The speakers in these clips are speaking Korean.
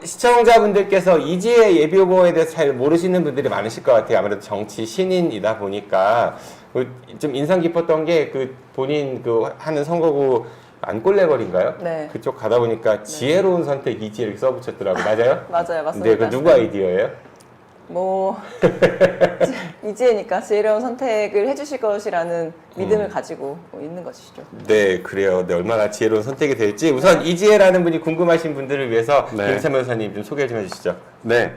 시청자분들께서 이지혜 예비후보에 대해서 잘 모르시는 분들이 많으실 것 같아요. 아무래도 정치 신인이다 보니까 좀 인상 깊었던 게 그 본인 그 하는 선거구 안골레거리인가요? 네. 그쪽 가다 보니까 지혜로운 선택 이지혜 이렇게 써붙였더라고요. 맞아요? 맞아요, 맞습니다. 네, 그 누구 아이디어예요? 뭐 이지혜니까 지혜로운 선택을 해주실 것이라는 믿음을 가지고 있는 것이죠. 네, 그래요. 네, 얼마나 지혜로운 선택이 될지 우선 이지혜라는 분이 궁금하신 분들을 위해서 네. 김찬 변호사님 좀 소개 좀 해주시죠. 네.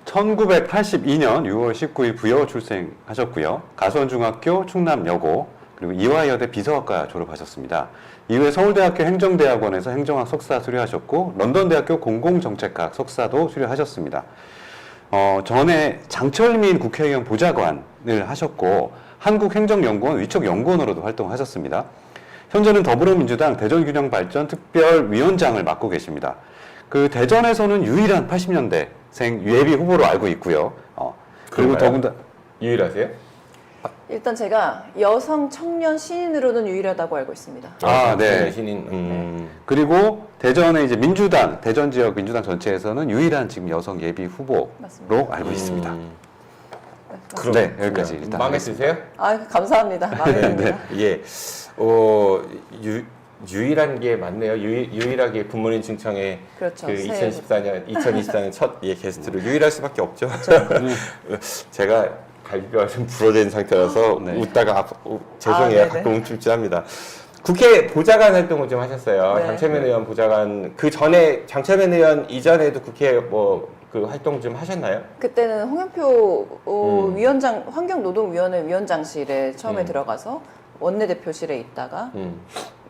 1982년 6월 19일 부여 출생하셨고요. 가수원중학교, 충남여고, 그리고 이화여대 비서학과 졸업하셨습니다. 이후에 서울대학교 행정대학원에서 행정학 석사 수료하셨고, 런던대학교 공공정책학 석사도 수료하셨습니다. 전에 장철민 국회의원 보좌관을 하셨고, 한국행정연구원 위촉연구원으로도 활동하셨습니다. 현재는 더불어민주당 대전균형발전 특별위원장을 맡고 계십니다. 그 대전에서는 유일한 80년대생 예비 후보로 알고 있고요. 그리고 더군다나 유일하세요? 일단 제가 여성 청년 신인으로는 유일하다고 알고 있습니다. 네. 신인. 그리고 대전의 이제 민주당 대전 지역 민주당 전체에서는 유일한 지금 여성 예비 후보로 맞습니다. 알고 있습니다. 그럼 네, 여기까지 일단 마음에 드세요? 아, 감사합니다. 마음에 듭니다. 예. 유일한 게 맞네요. 유일하게 부모님 중청에 그렇죠. 그 새해 2024년 첫 게스트로 유일할 수밖에 없죠. 제가 갈비뼈가 좀 부러진 상태라서 네. 웃다가 죄송해요. 네네. 가끔 움찔움찔합니다. 국회 보좌관 활동을 좀 하셨어요. 네. 장철민 의원 보좌관 그 전에 장철민 의원 이전에도 국회 그 활동 좀 하셨나요? 그때는 홍영표 위원장 환경노동위원회 위원장실에 처음에 들어가서 원내대표실에 있다가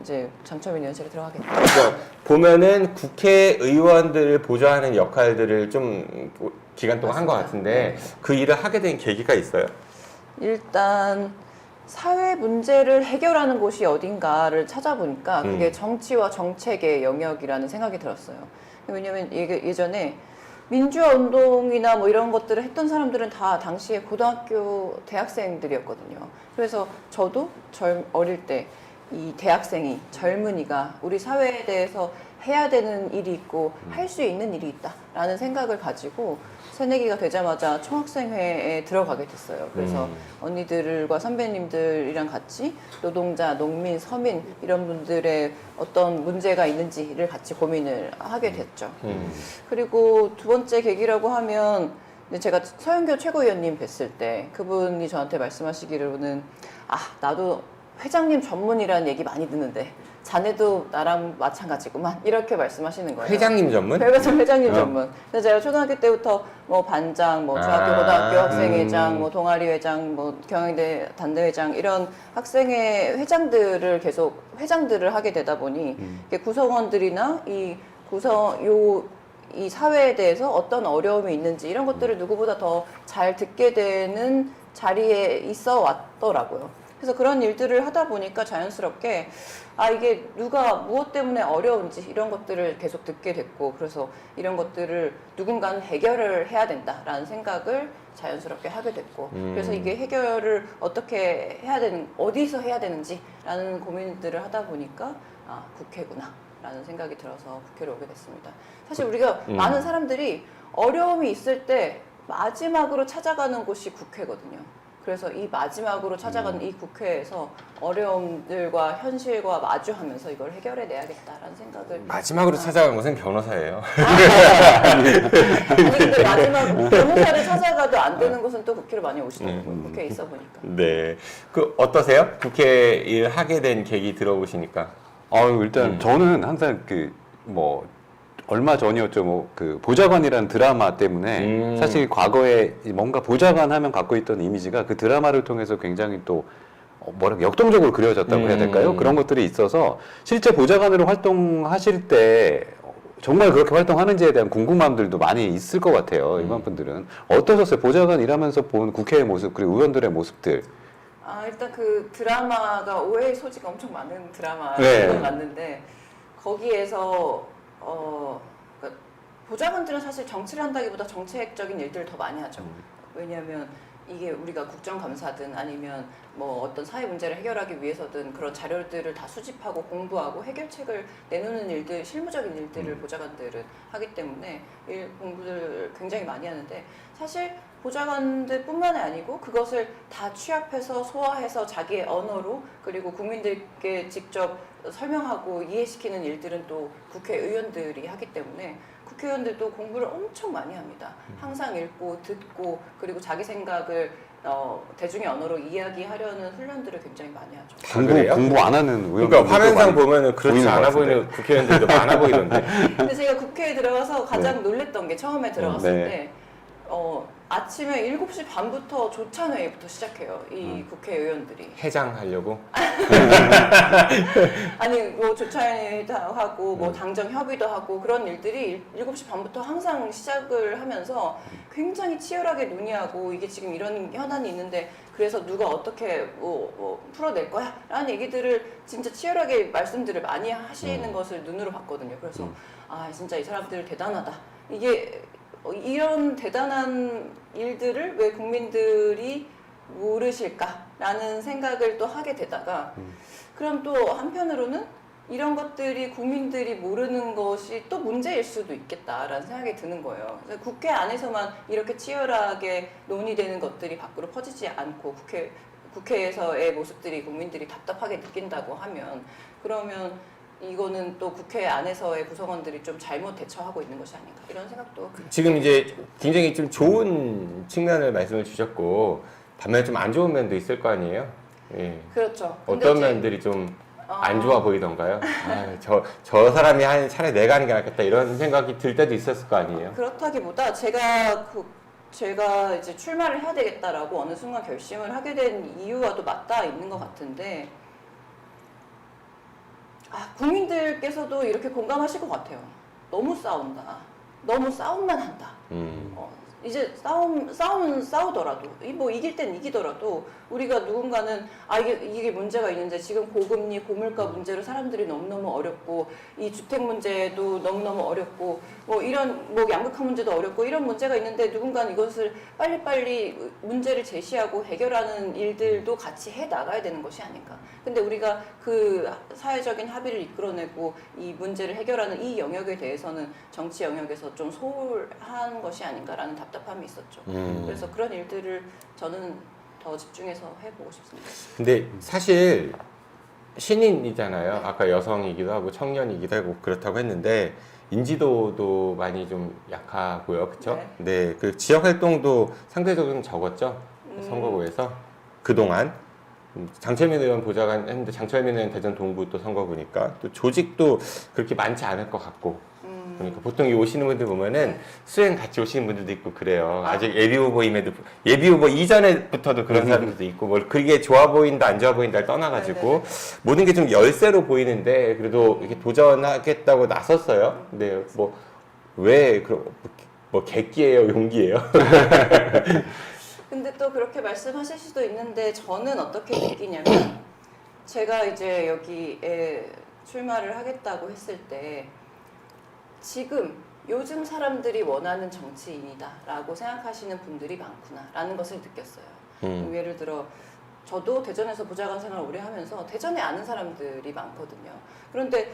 이제 장철민 의원실에 들어가게 됐죠. 그러니까 보면은 국회의원들을 보좌하는 역할들을 좀 기간 동안 한 것 같은데 그 일을 하게 된 계기가 있어요? 일단 사회 문제를 해결하는 곳이 어딘가를 찾아보니까 그게 정치와 정책의 영역이라는 생각이 들었어요. 왜냐면 예전에 민주화 운동이나 뭐 이런 것들을 했던 사람들은 다 당시에 고등학교 대학생들이었거든요. 그래서 저도 어릴 때 이 대학생이 젊은이가 우리 사회에 대해서 해야 되는 일이 있고 할 수 있는 일이 있다라는 생각을 가지고 새내기가 되자마자 총학생회에 들어가게 됐어요. 그래서 언니들과 선배님들이랑 같이 노동자, 농민, 서민 이런 분들의 어떤 문제가 있는지를 같이 고민을 하게 됐죠. 그리고 두 번째 계기라고 하면 제가 서영교 최고위원님 뵀을 때 그분이 저한테 말씀하시기로는 나도 회장님 전문이라는 얘기 많이 듣는데 자네도 나랑 마찬가지구만 이렇게 말씀하시는 거예요. 회장님 전문? 회장님 전문. 그래서 제가 초등학교 때부터 뭐 반장, 뭐 중학교, 고등학교 학생회장, 뭐 동아리회장, 뭐 경영대 단대회장 이런 학생회 회장들을 계속 회장들을 하게 되다 보니 구성원들이나 이 사회에 대해서 어떤 어려움이 있는지 이런 것들을 누구보다 더 잘 듣게 되는 자리에 있어 왔더라고요. 그래서 그런 일들을 하다 보니까 자연스럽게 이게 누가 무엇 때문에 어려운지 이런 것들을 계속 듣게 됐고 그래서 이런 것들을 누군가는 해결을 해야 된다라는 생각을 자연스럽게 하게 됐고 그래서 이게 해결을 어떻게 해야 어디서 해야 되는지라는 고민들을 하다 보니까 국회구나 라는 생각이 들어서 국회를 오게 됐습니다. 사실 우리가 많은 사람들이 어려움이 있을 때 마지막으로 찾아가는 곳이 국회거든요. 그래서 이 마지막으로 찾아가는 이 국회에서 어려움들과 현실과 마주하면서 이걸 해결해 내야겠다라는 생각을 마지막으로 찾아간 것은 변호사예요. 아니 근데 마지막 변호사를 찾아가도 안 되는 곳은 또 국회를 많이 오시더라고요. 국회에 있어 보니까. 네. 그 어떠세요? 국회 일 하게 된 계기 들어보시니까. 일단 저는 항상 얼마 전이었죠. 그 보좌관이라는 드라마 때문에 사실 과거에 뭔가 보좌관 하면 갖고 있던 이미지가 그 드라마를 통해서 굉장히 또 역동적으로 그려졌다고 해야 될까요? 그런 것들이 있어서 실제 보좌관으로 활동하실 때 정말 그렇게 활동하는지에 대한 궁금함들도 많이 있을 것 같아요. 일반 분들은 어떠셨어요? 보좌관 일하면서 본 국회의 모습 그리고 의원들의 모습들. 일단 그 드라마가 오해의 소지가 엄청 많은 드라마인 네. 건 맞는데 거기에서 그러니까 보좌관들은 사실 정치를 한다기보다 정책적인 일들을 더 많이 하죠. 왜냐하면 이게 우리가 국정감사든 아니면 뭐 어떤 사회 문제를 해결하기 위해서든 그런 자료들을 다 수집하고 공부하고 해결책을 내놓는 일들, 실무적인 일들을 보좌관들은 하기 때문에 공부를 굉장히 많이 하는데 사실 보좌관들뿐만이 아니고 그것을 다 취합해서 소화해서 자기의 언어로 그리고 국민들께 직접 설명하고 이해시키는 일들은 또 국회의원들이 하기 때문에 국회의원들도 공부를 엄청 많이 합니다. 항상 읽고 듣고 그리고 자기 생각을 대중의 언어로 이야기하려는 훈련들을 굉장히 많이 하죠. 그래요? 공부 안 하는 의원들. 그러니까 화면상 보면은 그렇지 않아 보이는 국회의원들도 많아 보이던데. 근데 제가 국회에 들어가서 가장 놀랬던 게 처음에 들어갔을 네. 때 아침에 7시 반부터 조찬회의부터 시작해요. 이 국회의원들이. 해장하려고? 아니 뭐 조찬회의도 하고 뭐 당정 협의도 하고 그런 일들이 7시 반부터 항상 시작을 하면서 굉장히 치열하게 논의하고 이게 지금 이런 현안이 있는데 그래서 누가 어떻게 뭐 풀어낼 거야? 라는 얘기들을 진짜 치열하게 말씀들을 많이 하시는 것을 눈으로 봤거든요. 그래서 아 진짜 이 사람들 대단하다. 이게 이런 대단한 일들을 왜 국민들이 모르실까라는 생각을 또 하게 되다가 그럼 또 한편으로는 이런 것들이 국민들이 모르는 것이 또 문제일 수도 있겠다라는 생각이 드는 거예요. 그래서 국회 안에서만 이렇게 치열하게 논의되는 것들이 밖으로 퍼지지 않고 국회에서의 모습들이 국민들이 답답하게 느낀다고 하면 그러면 이거는 또 국회 안에서의 구성원들이 좀 잘못 대처하고 있는 것이 아닌가 이런 생각도 지금 이제 굉장히 좀 좋은 측면을 말씀을 주셨고 반면에 좀 안 좋은 면도 있을 거 아니에요? 예. 그렇죠. 근데 어떤 이제 면들이 좀 안 좋아 보이던가요? 아, 저 사람이 하는 차라리 내가 하는 게 낫겠다 이런 생각이 들 때도 있었을 거 아니에요? 그렇다기보다 제가 이제 출마를 해야 되겠다라고 어느 순간 결심을 하게 된 이유와도 맞닿아 있는 것 같은데 국민들께서도 이렇게 공감하실 것 같아요. 너무 싸운다. 너무 싸움만 한다. 이제 싸우더라도 뭐 이길 땐 이기더라도 우리가 누군가는 이게 문제가 있는데 지금 고금리 고물가 문제로 사람들이 너무너무 어렵고 이 주택 문제도 너무너무 어렵고 뭐 이런 뭐 양극화 문제도 어렵고 이런 문제가 있는데 누군가는 이것을 빨리빨리 문제를 제시하고 해결하는 일들도 같이 해 나가야 되는 것이 아닌가. 근데 우리가 그 사회적인 합의를 이끌어내고 이 문제를 해결하는 이 영역에 대해서는 정치 영역에서 좀 소홀한 것이 아닌가라는 답답함이 있었죠. 그래서 그런 일들을 저는 더 집중해서 해보고 싶습니다. 근데 사실 신인이잖아요. 아까 여성이기도 하고 청년이기도 하고 그렇다고 했는데 인지도도 많이 좀 약하고요. 그렇죠? 네. 그 지역 활동도 상대적으로 좀 적었죠. 선거구에서 그동안 장철민 의원 보좌관 했는데 장철민 의원 대전 동부 또 선거구니까 또 조직도 그렇게 많지 않을 것 같고 그러니까 보통 이 오시는 분들 보면은 수행 같이 오시는 분들도 있고 그래요. 아직 예비 후보임에도 예비 후보 이전에부터도 그런 사람들도 있고 뭐 그게 좋아 보인다 안 좋아 보인다를 떠나가지고 모든 게 좀 열세로 보이는데 그래도 이렇게 도전하겠다고 나섰어요. 근데 뭐 왜 뭐 객기예요, 용기예요? 근데 또 그렇게 말씀하실 수도 있는데 저는 어떻게 느끼냐면 제가 이제 여기에 출마를 하겠다고 했을 때 지금 요즘 사람들이 원하는 정치인이다라고 생각하시는 분들이 많구나라는 것을 느꼈어요. 예를 들어 저도 대전에서 보좌관 생활을 오래 하면서 대전에 아는 사람들이 많거든요. 그런데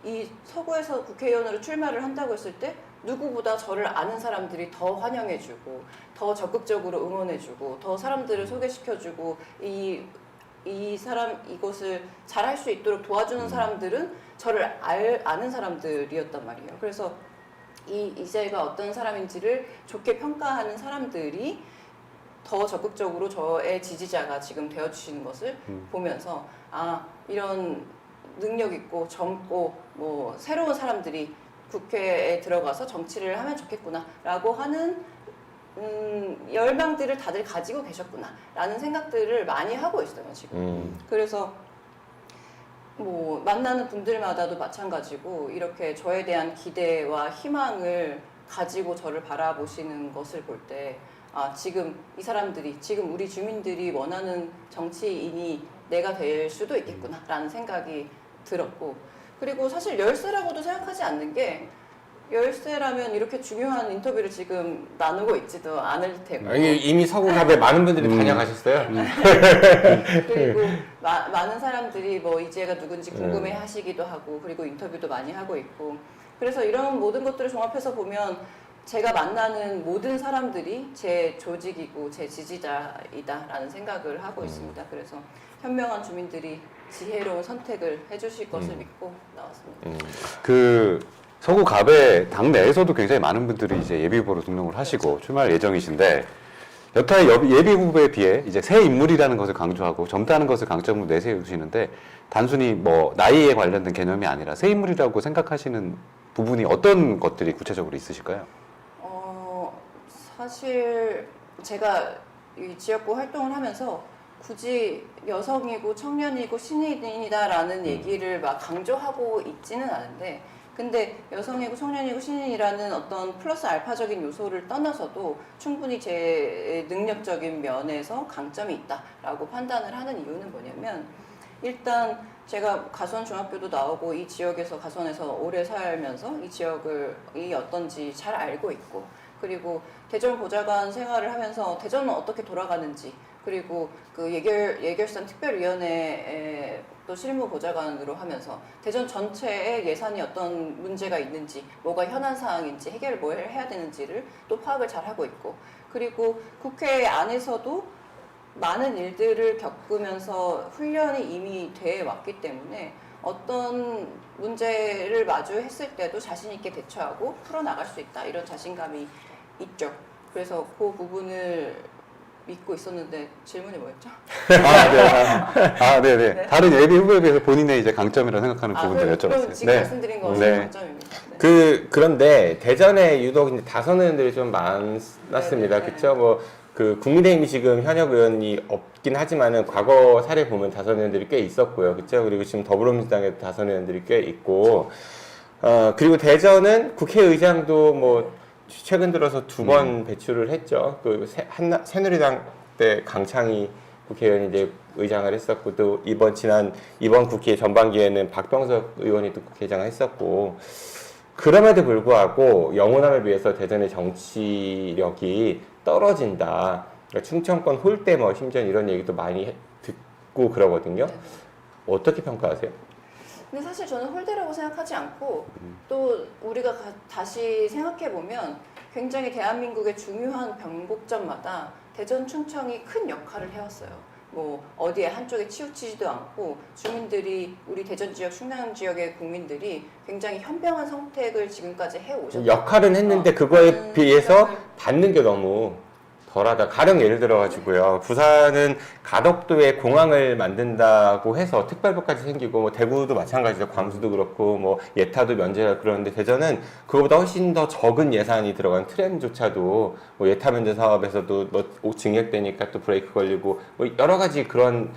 이 서구에서 국회의원으로 출마를 한다고 했을 때 누구보다 저를 아는 사람들이 더 환영해주고 더 적극적으로 응원해주고 더 사람들을 소개시켜주고 이것을 잘할 수 있도록 도와주는 사람들은 저를 아는 사람들이었단 말이에요. 그래서 이제가 어떤 사람인지를 좋게 평가하는 사람들이 더 적극적으로 저의 지지자가 지금 되어주시는 것을 보면서 이런 능력 있고 젊고 뭐 새로운 사람들이 국회에 들어가서 정치를 하면 좋겠구나라고 하는 열망들을 다들 가지고 계셨구나라는 생각들을 많이 하고 있어요 지금. 그래서 뭐 만나는 분들마다도 마찬가지고 이렇게 저에 대한 기대와 희망을 가지고 저를 바라보시는 것을 볼 때 지금 이 사람들이 지금 우리 주민들이 원하는 정치인이 내가 될 수도 있겠구나라는 생각이 들었고 그리고 사실 열세라고도 생각하지 않는 게 열세라면 이렇게 중요한 인터뷰를 지금 나누고 있지도 않을 테고. 이미 서구갑에 많은 분들이 다녀가셨어요. 그리고 많은 사람들이 뭐 이지혜가 누군지 궁금해 하시기도 하고, 그리고 인터뷰도 많이 하고 있고. 그래서 이런 모든 것들을 종합해서 보면 제가 만나는 모든 사람들이 제 조직이고 제 지지자이다라는 생각을 하고 있습니다. 그래서 현명한 주민들이 지혜로운 선택을 해주실 것을 믿고 나왔습니다. 그 서구 갑의 당 내에서도 굉장히 많은 분들이 이제 예비 후보로 등록을 하시고 출마할 예정이신데 여타의 예비 후보에 비해 이제 새 인물이라는 것을 강조하고 젊다는 것을 강점으로 내세우시는데 단순히 뭐 나이에 관련된 개념이 아니라 새 인물이라고 생각하시는 부분이 어떤 것들이 구체적으로 있으실까요? 사실 제가 이 지역구 활동을 하면서 굳이 여성이고 청년이고 신인이다라는 얘기를 막 강조하고 있지는 않은데, 근데 여성이고 청년이고 신인이라는 어떤 플러스 알파적인 요소를 떠나서도 충분히 제 능력적인 면에서 강점이 있다라고 판단을 하는 이유는 뭐냐면, 일단 제가 가수원 중학교도 나오고 이 지역에서 가수원에서 오래 살면서 이 지역이 어떤지 잘 알고 있고, 그리고 대전 보좌관 생활을 하면서 대전은 어떻게 돌아가는지, 그리고 그 예결산 특별위원회에 또 실무 보좌관으로 하면서 대전 전체의 예산이 어떤 문제가 있는지, 뭐가 현안 사항인지, 해결을 뭘 해야 되는지를 또 파악을 잘 하고 있고, 그리고 국회 안에서도 많은 일들을 겪으면서 훈련이 이미 돼 왔기 때문에 어떤 문제를 마주했을 때도 자신 있게 대처하고 풀어나갈 수 있다, 이런 자신감이 있죠. 그래서 그 부분을 믿고 있었는데 질문이 뭐였죠? 네네. 네. 다른 예비 후보에 비해서 본인의 이제 강점이라고 생각하는 부분들 그럼 여쭤봤어요. 지금 말씀드린 것이 네. 강점입니다. 네. 그런데 대전에 유독 이제 다선 의원들이 좀 많았습니다. 네. 그쵸? 뭐, 국민의힘이 지금 현역 의원이 없긴 하지만은 과거 사례 보면 다선 의원들이 꽤 있었고요. 그쵸? 그리고 지금 더불어민주당에도 다선 의원들이 꽤 있고, 그리고 대전은 국회의장도 뭐, 최근 들어서 2번 배출을 했죠. 새누리당 때 강창희 국회의원이 이제 의장을 했었고, 또 이번 국회 전반기에는 박병석 의원이 또 국회의장을 했었고, 그럼에도 불구하고 영호남에 비해서 대전의 정치력이 떨어진다. 그러니까 충청권 홀대 뭐 심지어 이런 얘기도 많이 듣고 그러거든요. 어떻게 평가하세요? 근데 사실 저는 홀대라고 생각하지 않고, 또 우리가 다시 생각해보면 굉장히 대한민국의 중요한 변곡점마다 대전, 충청이 큰 역할을 해왔어요. 뭐 어디에 한쪽에 치우치지도 않고, 주민들이, 우리 대전 지역, 충남 지역의 국민들이 굉장히 현명한 선택을 지금까지 해오셨어요. 역할은 했는데 그거에 비해서 받는 게 너무 덜하다. 가령 예를 들어가지고요. 부산은 가덕도에 공항을 만든다고 해서 특별법까지 생기고, 뭐 대구도 마찬가지죠. 광주도 그렇고, 뭐 예타도 면제가 그러는데 그거보다 훨씬 더 적은 예산이 들어간 트램조차도 뭐 예타 면제 사업에서도 뭐 증액되니까 또 브레이크 걸리고, 뭐 여러 가지 그런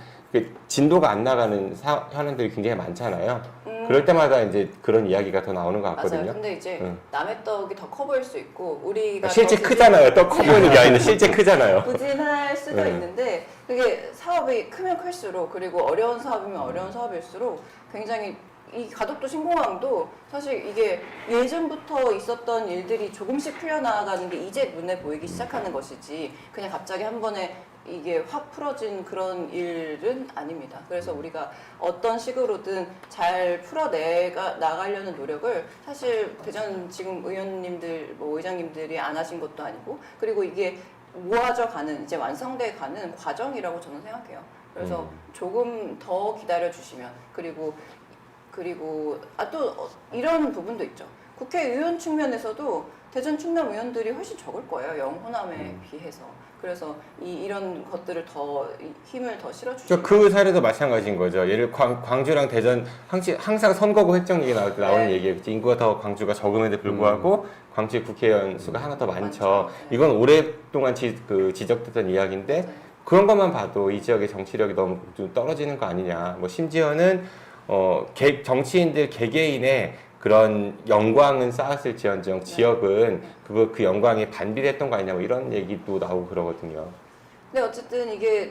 진도가 안 나가는 현안들이 굉장히 많잖아요. 그럴 때마다 이제 그런 이야기가 더 나오는 것 같거든요. 맞아요. 근데 이제 남의 떡이 더 커 보일 수 있고, 우리가 실제 크잖아요. 또 커 보이는 게 아닌데 실제 크잖아요. 부진할 수도 있는데, 그게 사업이 크면 클수록, 그리고 어려운 사업이면 어려운 사업일수록 굉장히, 이 가덕도 신공항도 사실 이게 예전부터 있었던 일들이 조금씩 풀려나가는 게 이제 눈에 보이기 시작하는 것이지, 그냥 갑자기 한 번에 이게 확 풀어진 그런 일은 아닙니다. 그래서 우리가 어떤 식으로든 잘 나가려는 노력을, 사실 대전 지금 의원님들, 뭐 의장님들이 안 하신 것도 아니고, 그리고 이게 모아져 가는, 이제 완성돼 가는 과정이라고 저는 생각해요. 그래서 조금 더 기다려 주시면, 그리고 또 이런 부분도 있죠. 국회의원 측면에서도 대전 충남 의원들이 훨씬 적을 거예요. 영호남에 비해서. 그래서 이런 것들을 더 힘을 더 실어주시면. 그 사례도 마찬가지인 거죠. 예를 광주랑 대전 항상 선거구 획정 얘기 나올 때 나오는 얘기예요. 인구가 더 광주가 적음에도 불구하고 광주의 국회의원 수가 하나 더 많죠. 네. 이건 오랫동안 지적됐던 이야기인데, 네. 그런 것만 봐도 이 지역의 정치력이 너무 좀 떨어지는 거 아니냐. 뭐 심지어는 정치인들 개개인의 그런 영광은 쌓았을지언정 지역은 그 영광에 반비됐던 거 아니냐, 뭐 이런 얘기도 나오고 그러거든요. 근데 어쨌든 이게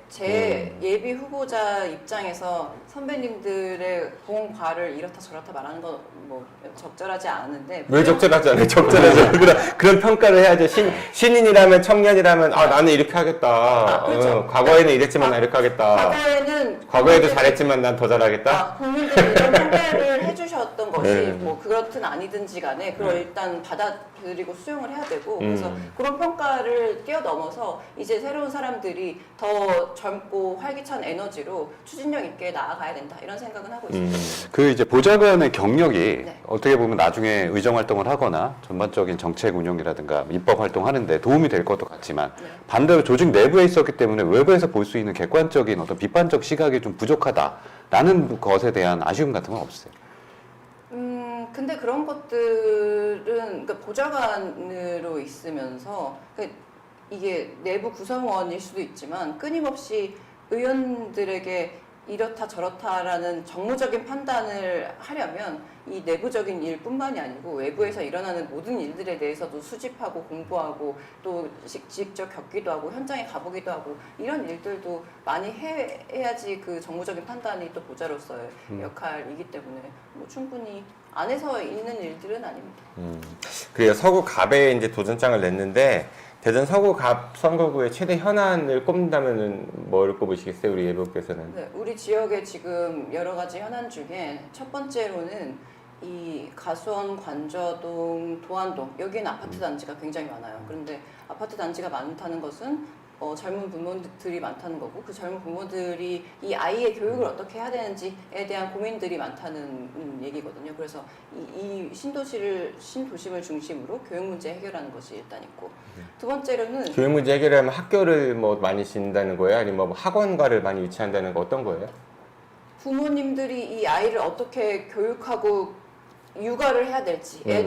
제 예비 후보자 입장에서 선배님들의 공과를 이렇다 저렇다 말하는 건 뭐 적절하지 않은데 왜 적절하지 않아요? 적절하죠. 그런 평가를 해야죠. 신인이라면 청년이라면 아 나는 이렇게 하겠다. 그렇죠. 과거에는 이랬지만 나 이렇게 하겠다. 과거에도 잘했지만 난 더 잘하겠다. 국민들이 이런 평가를 해주셨던 것이 네. 뭐 그렇든 아니든지 간에 그걸 일단 받아들이고 수용을 해야 되고 그래서 그런 평가를 뛰어넘어서 이제 새로운 사람들이 더 젊고 활기찬 에너지로 추진력 있게 나아가야 된다 이런 생각은 하고 있습니다. 그 이제 보좌관의 경력이 네. 어떻게 보면 나중에 의정 활동을 하거나 전반적인 정책 운영이라든가 입법 활동하는데 도움이 될 것도 같지만 네. 반대로 조직 내부에 있었기 때문에 외부에서 볼 수 있는 객관적인 어떤 비판적 시각이 좀 부족하다라는 것에 대한 아쉬움 같은 건 없어요. 근데 그런 것들은 그러니까 보좌관으로 있으면서 그러니까 이게 내부 구성원일 수도 있지만 끊임없이 의원들에게 이렇다 저렇다라는 정무적인 판단을 하려면 이 내부적인 일뿐만이 아니고 외부에서 일어나는 모든 일들에 대해서도 수집하고 공부하고 또 직접 겪기도 하고 현장에 가보기도 하고 이런 일들도 많이 해야지 그 정무적인 판단이 또 보좌로서의 역할이기 때문에 뭐 충분히 안에서 있는 일들은 아닙니다. 그래요. 서구갑에 이제 도전장을 냈는데 대전 서구갑 선거구의 최대 현안을 꼽는다면은 뭘 꼽으시겠어요, 우리 예보께서는? 네, 우리 지역에 지금 여러 가지 현안 중에 첫 번째로는 이 가수원, 관저동, 도안동 여기는 아파트 단지가 굉장히 많아요. 그런데 아파트 단지가 많다는 것은 젊은 부모들이 많다는 거고 그 젊은 부모들이 이 아이의 교육을 어떻게 해야 되는지에 대한 고민들이 많다는 얘기거든요. 그래서 이 신도심을 중심으로 교육 문제 해결하는 것이 일단 있고 두 번째로는 교육 문제 해결하면 학교를 뭐 많이 짓는다는 거예요? 아니면 뭐 학원가를 많이 유치한다는 거 어떤 거예요? 부모님들이 이 아이를 어떻게 교육하고 육아를 해야 될지에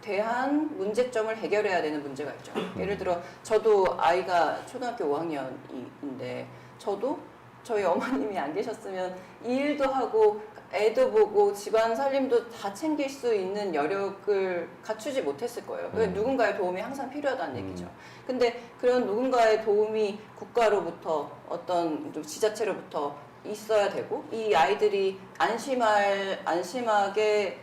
대한 문제점을 해결해야 되는 문제가 있죠. 예를 들어 저도 아이가 초등학교 5학년인데 저도 저희 어머님이 안 계셨으면 이 일도 하고 애도 보고 집안 살림도 다 챙길 수 있는 여력을 갖추지 못했을 거예요. 누군가의 도움이 항상 필요하다는 얘기죠. 근데 그런 누군가의 도움이 국가로부터 어떤 좀 지자체로부터 있어야 되고 이 아이들이 안심하게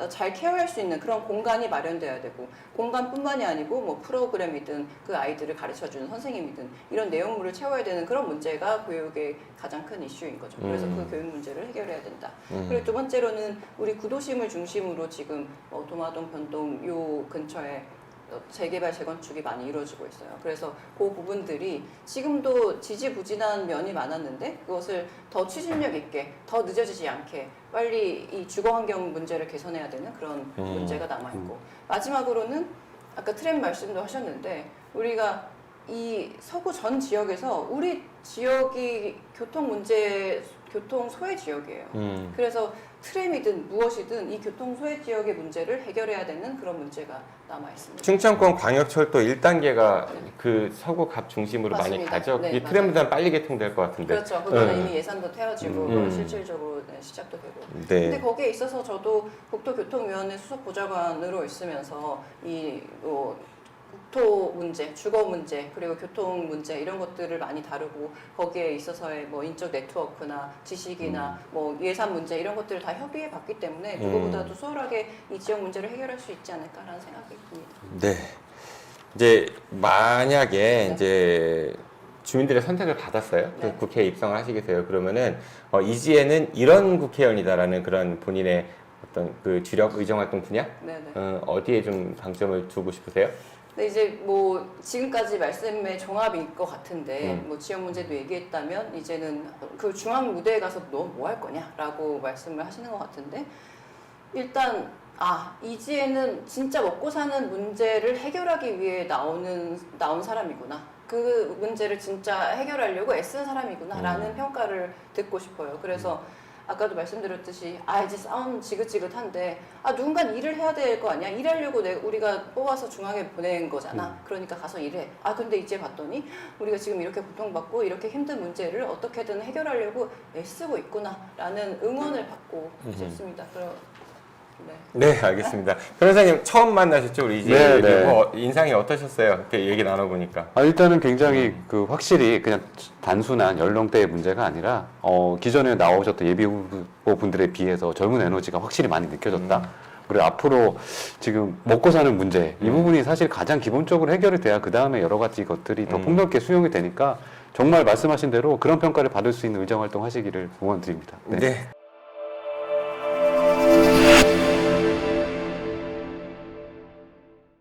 잘 케어할 수 있는 그런 공간이 마련돼야 되고 공간뿐만이 아니고 뭐 프로그램이든 그 아이들을 가르쳐주는 선생님이든 이런 내용물을 채워야 되는 그런 문제가 교육의 가장 큰 이슈인 거죠. 그래서 그 교육 문제를 해결해야 된다. 그리고 두 번째로는 우리 구도심을 중심으로 지금 도마동, 변동 요 근처에 재개발, 재건축이 많이 이루어지고 있어요. 그래서 그 부분들이 지금도 지지부진한 면이 많았는데 그것을 더 추진력 있게, 더 늦어지지 않게 빨리 이 주거환경 문제를 개선해야 되는 그런 문제가 남아있고 마지막으로는 아까 트램 말씀도 하셨는데 우리가 이 서구 전 지역에서 우리 지역이 교통 소외 지역이에요. 그래서 트램이든 무엇이든 이 교통 소외 지역의 문제를 해결해야 되는 그런 문제가 남아 있습니다. 충청권 광역철도 1단계가 그 서구갑 중심으로 많이 맞습니다. 가죠. 네, 이 트램보다는 빨리 개통될 것 같은데. 그렇죠. 그거는 이미 예산도 태워지고 실질적으로 시작도 되고. 네. 근데 거기에 있어서 저도 국토교통위원회 수석 보좌관으로 있으면서 이 국토 문제, 주거 문제, 그리고 교통 문제 이런 것들을 많이 다루고 거기에 있어서의 뭐 인적 네트워크나 지식이나 뭐 예산 문제 이런 것들을 다 협의해 봤기 때문에 누구보다도 수월하게 이 지역 문제를 해결할 수 있지 않을까라는 생각이 듭니다. 네. 이제 만약에 이제 주민들의 선택을 받았어요. 네. 국회에 입성을 하시게 돼요. 그러면은 이지에는 이런 국회의원이다라는 그런 본인의 어떤 그 주력 의정활동 분야 네네. 어디에 좀 방점을 두고 싶으세요? 근데 이제 뭐 지금까지 말씀의 종합일 것 같은데 뭐 지역 문제도 얘기했다면 이제는 그 중앙 무대에 가서 너 뭐 할 거냐라고 말씀을 하시는 것 같은데 일단 이지에는 진짜 먹고 사는 문제를 해결하기 위해 나온 사람이구나. 그 문제를 진짜 해결하려고 애쓴 사람이구나라는 평가를 듣고 싶어요. 그래서 아까도 말씀드렸듯이 이제 싸움 지긋지긋한데 누군가는 일을 해야 될 거 아니야. 일하려고 우리가 뽑아서 중앙에 보낸 거잖아. 그러니까 가서 일해. 근데 이제 봤더니 우리가 지금 이렇게 고통받고 이렇게 힘든 문제를 어떻게든 해결하려고 애쓰고 있구나라는 응원을 받고 싶습니다. 네, 알겠습니다. 변호사님 처음 만나셨죠, 우리 이제 네, 네. 뭐 인상이 어떠셨어요? 이렇게 얘기 나눠보니까. 일단은 굉장히 그 확실히 그냥 단순한 연령대의 문제가 아니라 기존에 나오셨던 예비 후보분들에 비해서 젊은 에너지가 확실히 많이 느껴졌다. 그리고 앞으로 지금 먹고 사는 문제 이 부분이 사실 가장 기본적으로 해결이 돼야 그 다음에 여러 가지 것들이 더 폭넓게 수용이 되니까 정말 말씀하신 대로 그런 평가를 받을 수 있는 의정 활동 하시기를 응원드립니다. 네.